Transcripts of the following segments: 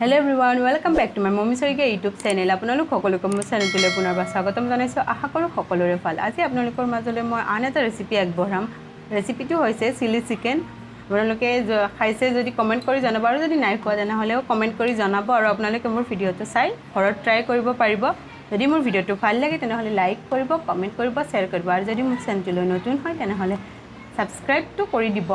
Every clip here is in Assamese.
Hello everyone, welcome back to my Mommy Sarika YouTube channel. আপোনালোক সকলোকে মোৰ চেনেলটোলৈ পুনৰবাৰ স্বাগতম জনাইছো। আশা কৰোঁ সকলোৰে ভাল। আজি আপোনালোকৰ মাজলৈ মই আন এটা ৰেচিপি আগবঢ়াম। ৰেচিপিটো হৈছে চিলি চিকেন। আপোনালোকে খাইছে যদি কমেন্ট কৰি জনাব আৰু যদি নাই খোৱা তেনেহলেও কমেন্ট কৰি জনাব আৰু আপোনালোকে মোৰ ভিডিঅটো চাই ঘৰত ট্ৰাই কৰিব পাৰিব। যদি মোৰ ভিডিঅটো ভাল লাগে তেনেহলে লাইক কৰিব, কমেন্ট কৰিব, শেয়াৰ কৰিব আৰু যদি মোৰ চেনেলটোলৈ নতুন হয় তেনেহলে সাবস্ক্ৰাইবটো কৰি দিব।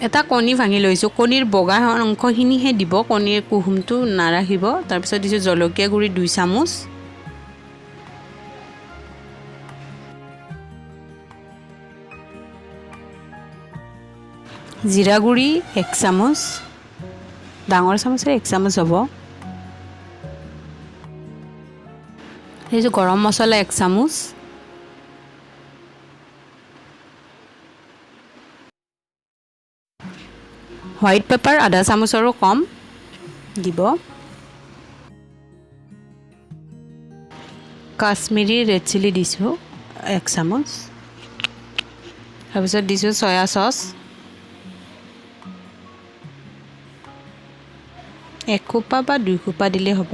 এটা কণী ভাঙি লৈছো। কণীৰ বগা অংশখিনিহে দিব, কণীৰ কুহুমটো নাৰাখিব। তাৰ পিছত দিছো জলকীয়া গুৰি 2 চামুচ, জিৰা গুৰি 1 চামুচ, ডাঙৰ চামুচেৰে 1 চামুচ হ'ব। দিছো গৰম মছলা 1 চামুচ, হোৱাইট পেপাৰ আধা চামুচৰো কম দিব, কাশ্মীৰী ৰেড চিলি দিছো 1 চামুচ, তাৰপিছত দিছো সয়া সস 1 খোপা বা 2 খোপা দিলে হ'ব।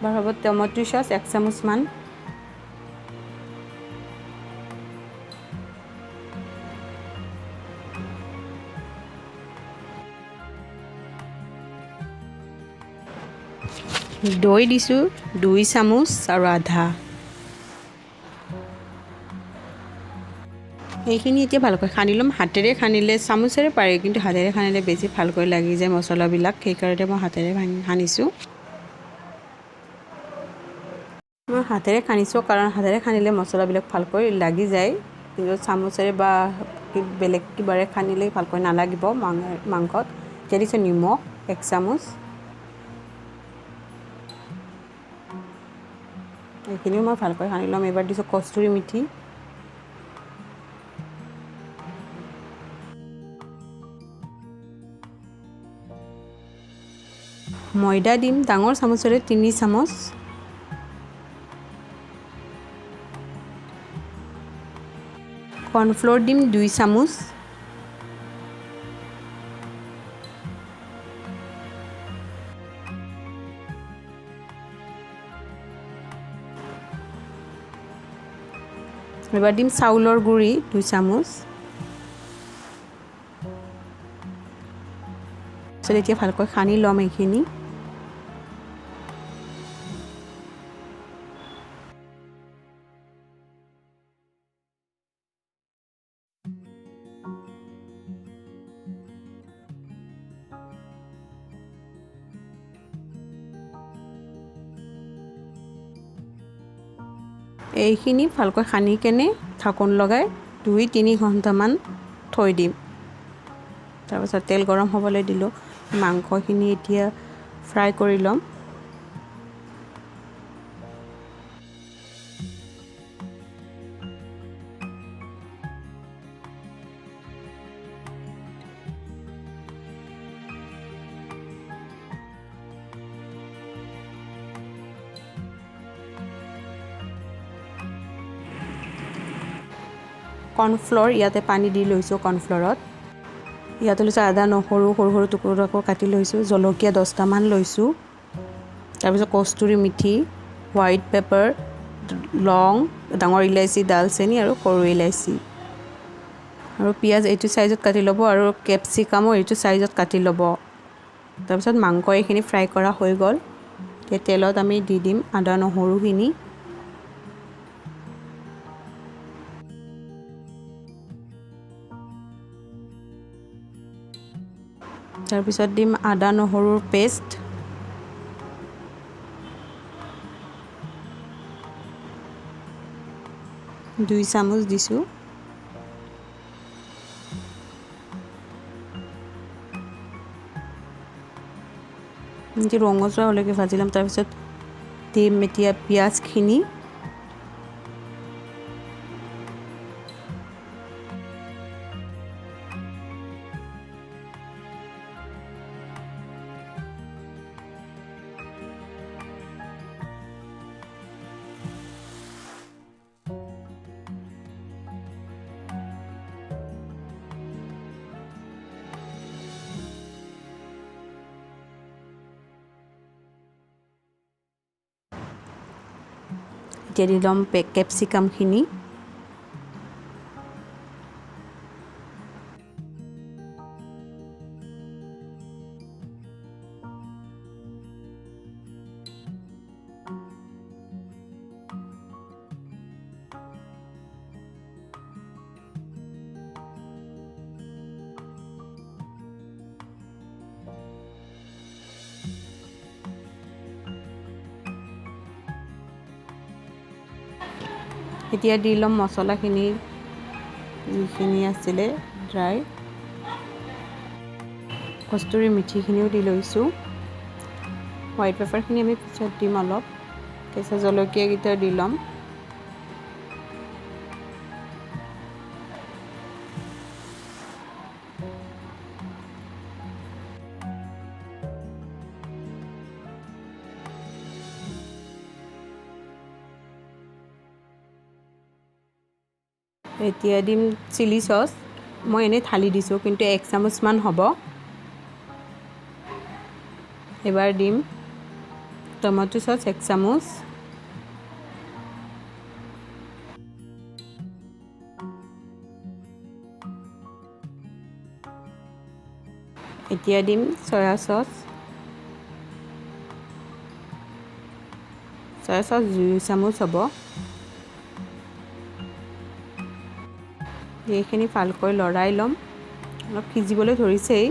বাৰ হ'ব টমেটো সস 1 চামুচ মান, দৈ দিছো 2 চামুচ আৰু আধা। এইখিনি এতিয়া ভালকৈ খানি লম। হাতেৰে খানিলে চামুচেৰে পাৰে, কিন্তু হাতেৰে খানিলে বেছি ভালকৈ লাগি যায় মছলাবিলাক, সেইকাৰণে মই হাতেৰে খানিছো। মই হাতেৰে খানিছো কাৰণ হাতেৰে খানিলে মছলাবিলাক ভালকৈ লাগি যায়, কিন্তু চামুচেৰে বা বেলেগ কিবাৰে খানিলে ভালকৈ নালাগিব মাংসত। এতিয়া দিছো নিমখ 1 চামুচ, এইখিনিও মই ভালকৈ সানি ল'ম। এবাৰ দিছো কস্তুৰী মেথি, ময়দা দিম ডাঙৰ চামুচেৰে 3 চামুচ, কৰ্ণফ্লোৰ দিম 2 চামুচ, এবাৰ দিম চাউলৰ গুৰি 2 চামুচ। এতিয়া ভালকৈ সানি ল'ম এইখিনি। এইখিনি ভালকৈ সানি কেনে ঢাকন লগাই 2-3 ঘণ্টামান থৈ দিম। তাৰপিছত তেল গৰম হ'বলৈ দিলো। মাংসখিনি এতিয়া ফ্ৰাই কৰি ল'ম। কৰ্ণফ্লোৰ ইয়াতে পানী দি লৈছো। কৰ্ণফ্লোৰত ইয়াতে লৈছো আদা নহৰু সৰু সৰু টুকুৰাকৈ কাটি লৈছো, জলকীয়া 10টা মান লৈছো, তাৰপিছত কস্তুৰী মেথি, হোৱাইট পেপাৰ, লং, ডাঙৰ ইলাইচি, দালচেনি আৰু সৰু ইলাইচি, আৰু পিয়াজ এইটো সাইজত কাটি ল'ব আৰু কেপচিকামো এইটো সাইজত কাটি ল'ব। তাৰপিছত মাংস এইখিনি ফ্ৰাই কৰা হৈ গ'ল। এতিয়া তেলত আমি দি দিম আদা নহৰুখিনি, তাৰপিছত দিম আদা নহৰুৰ পেষ্ট, দুই চামুচ দিছো, ৰঙচুৱা হ'লৈকে ভাজি ল'ম। তাৰপিছত দিম এতিয়া পিঁয়াজখিনি, এতিয়া দি ল'ম কেপচিকামখিনি। এতিয়া দি ল'ম মছলাখিনি যিখিনি আছিলে ড্ৰাই। কস্তুৰী মেথিখিনিও দি লৈছোঁ। হোৱাইট পেপাৰখিনি আমি পিছত দিম অলপ। কেঁচা জলকীয়াকেইটা দি ল'ম। এতিয়া দিম চিলি চচ। মই এনেই ঢালি দিছোঁ, কিন্তু 1 চামুচমান হ'ব। এবাৰ দিম টমেটো চচ 1 চামুচ। এতিয়া দিম চয়া চচ। চয়া চচ 2 চামুচ হ'ব। এইখিনি ভালকৈ লৰাই ল'ম। অলপ সিজিবলৈ ধৰিছেই।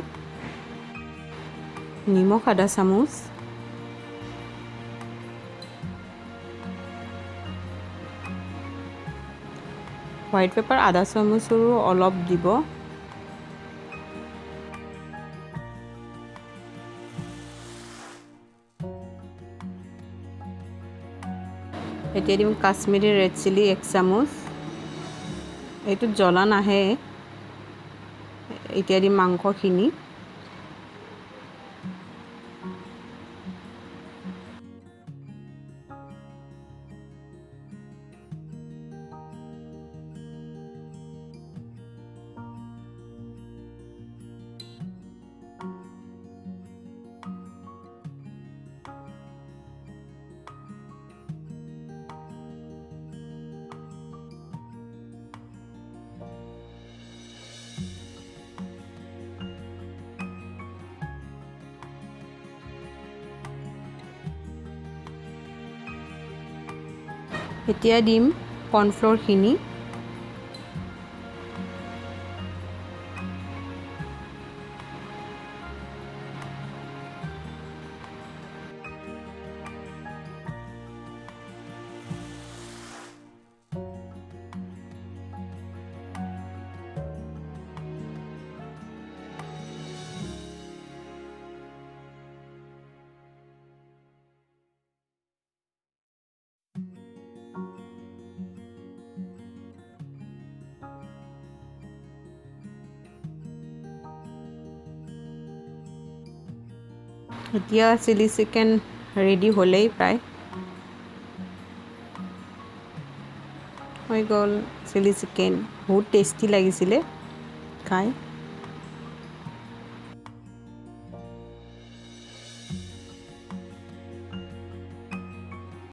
নিমখ আধা চামুচ। হোৱাইট পেপাৰ আধা চামুচৰো অলপ দিব। এতিয়া দিম কাশ্মীৰী ৰেড চিলি 1 চামুচ। এইটোত জ্বলা নাহে। এতিয়া দিম মাংসখিনি। এতিয়া দিম কৰ্ণফ্ল'ৰখিনি। এতিয়া চিলি চিকেন ৰেডি হ'লেই প্ৰায় হৈ গ'ল। চিলি চিকেন বহুত টেষ্টি লাগিছিলে খাই।